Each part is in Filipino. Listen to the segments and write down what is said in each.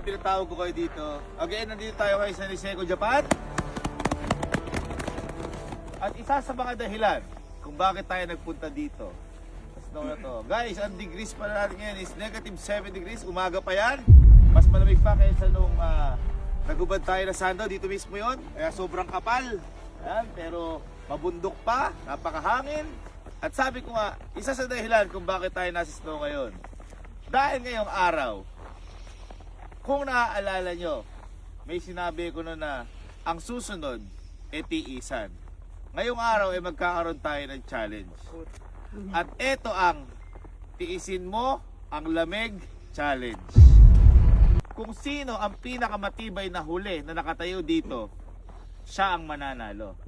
pinatawag ko kayo dito. Again, nandito tayo kayo sa Niseko, Japan. At isa sa mga dahilan kung bakit tayo nagpunta dito. Snow na to. Guys, ang degrees pala natin ngayon is -7 degrees. Umaga pa yan. Mas malamig pa kaysa nung nagubad tayo na Sandaw. Dito mismo yon. Kaya sobrang kapal. Ayan, pero mabundok pa. Napakahangin. At sabi ko nga, isa sa dahilan kung bakit tayo nasa snow ngayon. Dahil ngayong araw, kung naaalala nyo, may sinabi ko na ang susunod tiisan. Ngayong araw ay magkakaroon tayo ng challenge. At ito ang tiisin mo ang lamig challenge. Kung sino ang pinakamatibay na huli na nakatayo dito, siya ang mananalo.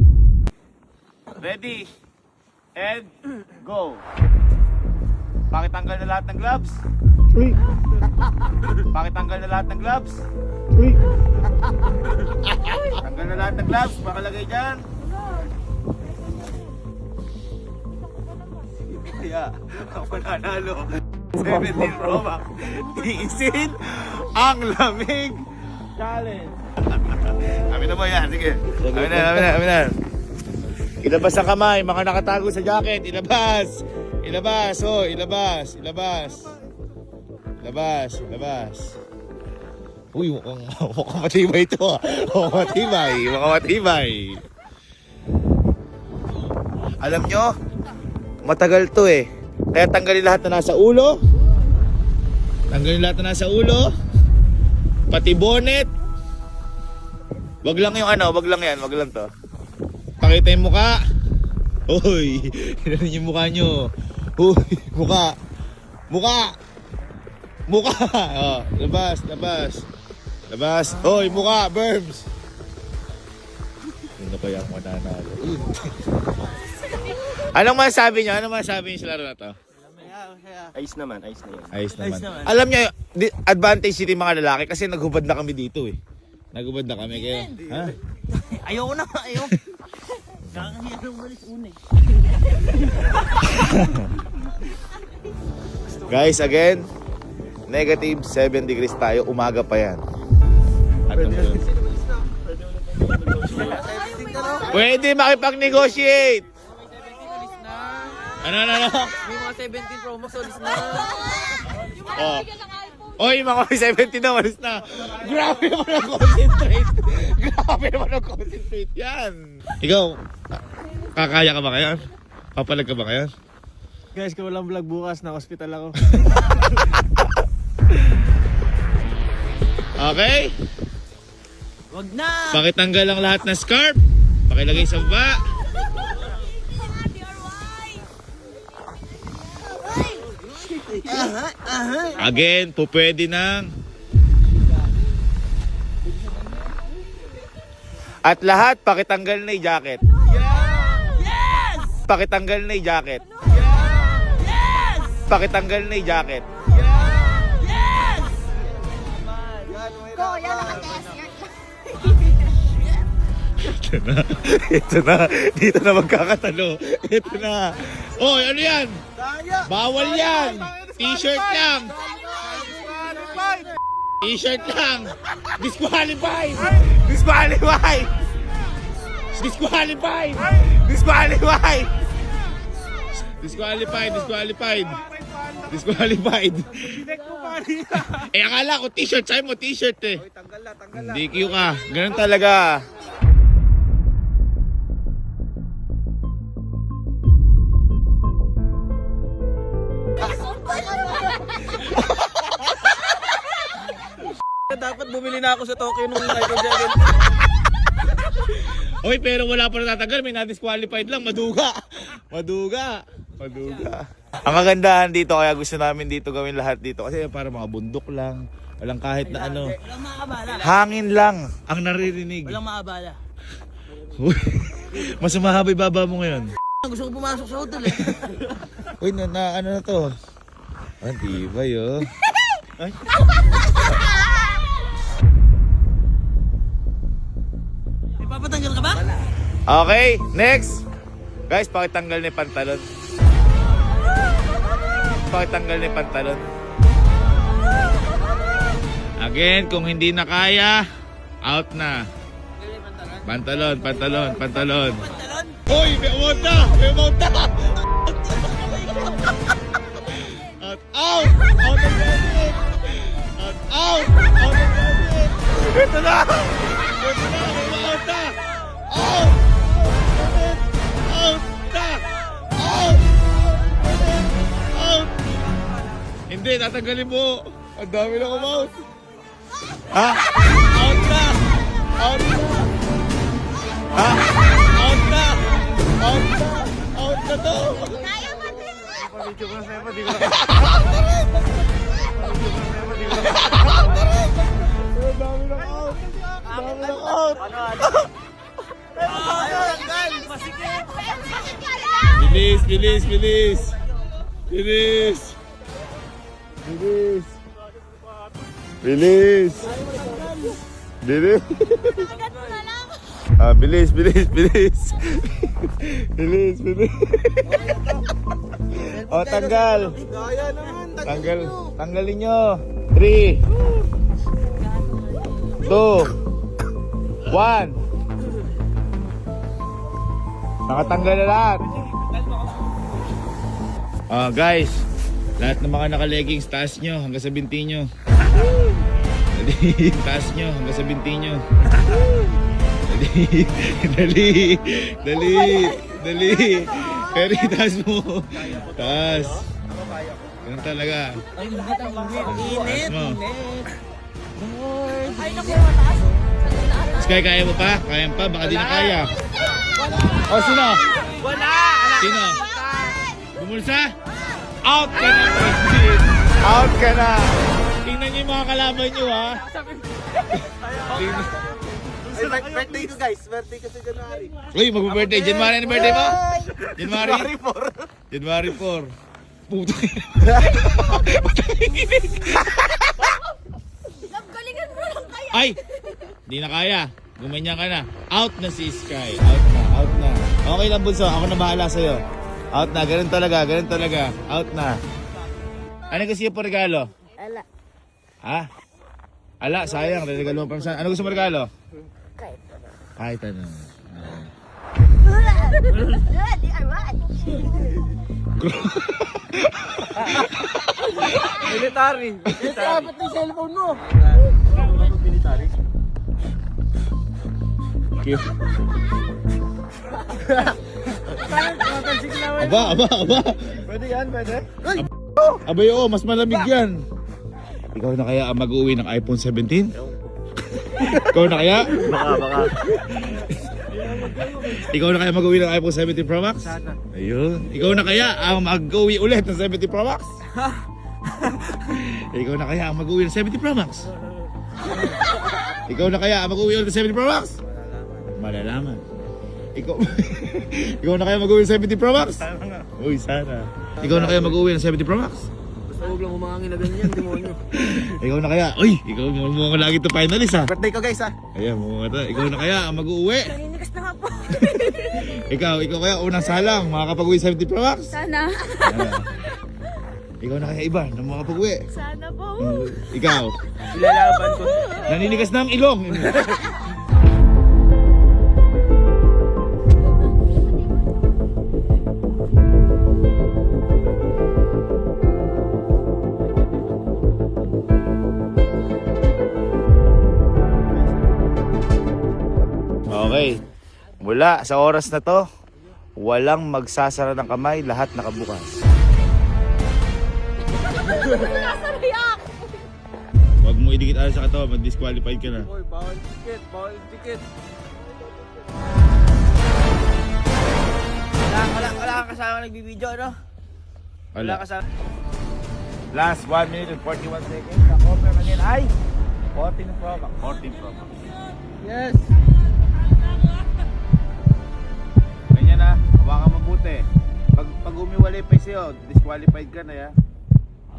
Ready? And go! Pakitanggal na lahat ng gloves. Pakitanggal na lahat ng gloves. Tanggal na lahat ng gloves. Pakalagay dyan. Kaya, ang mananalo. 17 Roma. Iisin ang lamig challenge. Amin na mo yan. Sige. Amin na. Ilabas ang kamay, mga nakatago sa jacket, ilabas! Ilabas, oh, ilabas. Uy, mukhang matibay ito ah. Mukhang matibay. Alam nyo, matagal to eh. Kaya tanggalin lahat na nasa ulo. Pati bonnet. Wag lang to. Pakita yung mukha. Uy, hinanin yung mukha nyo. Uy, mukha. Oh, labas. Uy, mukha, berms. Ano kaya ang mananalo? Anong masasabi nyo sa laro na to? Ayos naman. Alam nyo, advantage dito yung mga lalaki kasi naghubad na kami dito eh. Naghubad na kami kayo. Ha? Ayoko. Kakahiya nang malis una eh. Guys, again, -7 degrees tayo. Umaga pa yan. Pwede makipag-negotiate. Ano? May mga 17 Pro Max ulis na. Oh. Oy, mga 17 na, walis na. Grabe naman ang concentrate yan. Ikaw, kakaya ka ba ngayon? Papalag ka ba ngayon? Guys, kung walang vlog bukas, na hospital ako. Okay? Wag na! Pakitanggal ang lahat ng scarf. Pakilagay sa baba. Again, pupwede ng... At lahat, pakitanggal na yung jacket. Yes! Pakitanggal na yung jacket. Yes! Pakitanggal na yung jacket. Yes! Go, yan naka-test. Ito na. Dito na magkakatalo. Ito na. Oh, ano yan? Bawal yan. T-shirt lang. T-shirt lang. Disqualified. Eh, akala ko t-shirt. Sabi mo t-shirt eh. Hindi Q ka. Ganun talaga. Dapat bumili na ako sa Tokyo nung Michael Jackson. Oy, pero wala pa natatagal. May na-disqualified lang. Maduga. Ang kagandahan dito, kaya gusto namin dito gawin lahat dito. Kasi para mga bundok lang. Walang kahit na ano. Walang maabala. Hangin lang ang naririnig. Walang maabala. Uy, mas mahaba yung baba mo ngayon. Gusto ko pumasok sa hotel eh. Uy, ano na to? Ang tibay oh. Ay. Ipapatanggal ka ba? Okay, next. Guys, pakitanggal na yung pantalon. Again, kung hindi na kaya, out na. Pantalon. Pantalon? Hoy, may umunta! May umunta! Out! Out! Out of it! Out! Out! Out of it! Ito na! Ito na! May umunta! Out! Out na! Out! Out! Hindi, tatanggalin mo! Ang dami na kumout! Ha? Out na! Out na! Ha? Out na! Out na! Out na to! Kaya mo din! Dami na out! Dami na out! Bilis! Bilis! Bilis! Bilis! Bilis! Bilis! Bilis! Ah, bilis, bilis, bilis. Bilis, bilis. O, tanggal. Tanggal, tanggalin nyo. 3 2 1. Nakatanggal na lahat. Guys, lahat ng mga naka-leggings, taas nyo hanggang sa binti nyo. Dali, taas nyo hanggang sa binti nyo. Dali, dali, dali. Pero taas mo. Taas. Ganun talaga. Taas mo. Ay, naku, mataas. Sky, kaya mo pa? Kaya mo pa? Baka di na kaya. O, sino? Wala! Sino? Bumulsa? Out ka na, Francis. Out ka na. Tingnan niyo yung mga kalaban niyo, ha? Tingnan. Birthday ko guys, birthday ko sa January. Uy, mag-birthday. January na birthday mo? January 4. January 4. Puto. Galingan mo lang kaya. Ay! Di na kaya. Gumanyan ka na. Out na si Sky. Out na, out na. Okay lang, Bunso. Ako na bahala sa'yo. Out na. Ganun talaga, ganun talaga. Out na. Ano gusto niyo po regalo? Ala. Ha? Ala, sayang. Regalo mo pa saan. Ano gusto mo regalo? Kahit ano. Kahit ano. Di alright. Military. Dapat na yung cellphone mo! Aba. Pwede yan, pwede. Abay, oo, mas malamig yan. Ikaw na kaya ang mag-uwi ng iPhone 17? Ikaw na kaya? Baka. Ikaw na kaya mag-uwi ng iPhone 17 Pro Max? Sana. Ayun. Ikaw na kaya ang mag-uwi ulit ng 70 Pro Max? Ikaw na kaya ang mag-uwi ng 70 Pro Max? Ikaw na kaya ang mag-uwi ulit ng 70 Pro Max? Malalaman. Ikaw Ikaw na kaya mag-uwi ng 70 Pro Max? Sana nga. Uy, sana. Ikaw na kaya mag-uwi ng 70 Pro Max? Basta huwag lang umangin na ganyan, demonyo. Ikaw na kaya? Uy, ikaw mo lagi to finalist ha. Birthday ko guys ha. Ayan, mga ta. Ikaw na kaya ang mag-uwi? Naninigas na nga po. Ikaw kaya unang salang makakapag-uwi 70 Pro Max? Sana. Ikaw na kaya iba na makakapag-uwi? Sana po. Ikaw, Ilalaban ko. naninigas na ang ilong. Okay, mula sa oras na to, walang magsasara ng kamay, lahat nakabukas. Nasa react. Huwag mo idikit ala sa katawan, mag-disqualified ka na. Oy, bawal ticket, bawal ticket. Wala kang kasama nagbibideo, ano? Wala kasama. Last 1 minute and 41 seconds. Ang offer na yan ay 14 Pro Max. 14 Pro Max. Yes! Ganyan na, hawakan mabuti. Pag umiwalay pa sa'yo, disqualified ka na ya.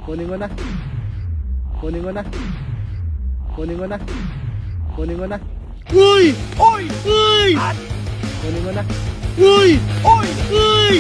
Kunin mo na. Kunin mo na. Kunin mo na. Kunin mo na. Uy! Uy! Uy! Kunin mo na. Uy! Uy! Uy!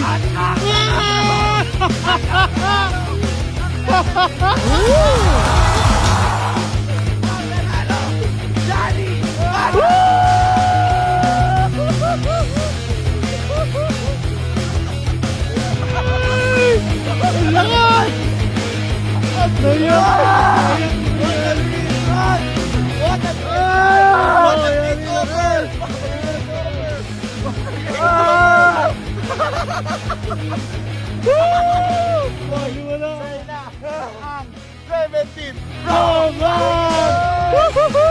Ang 17 Pro Max!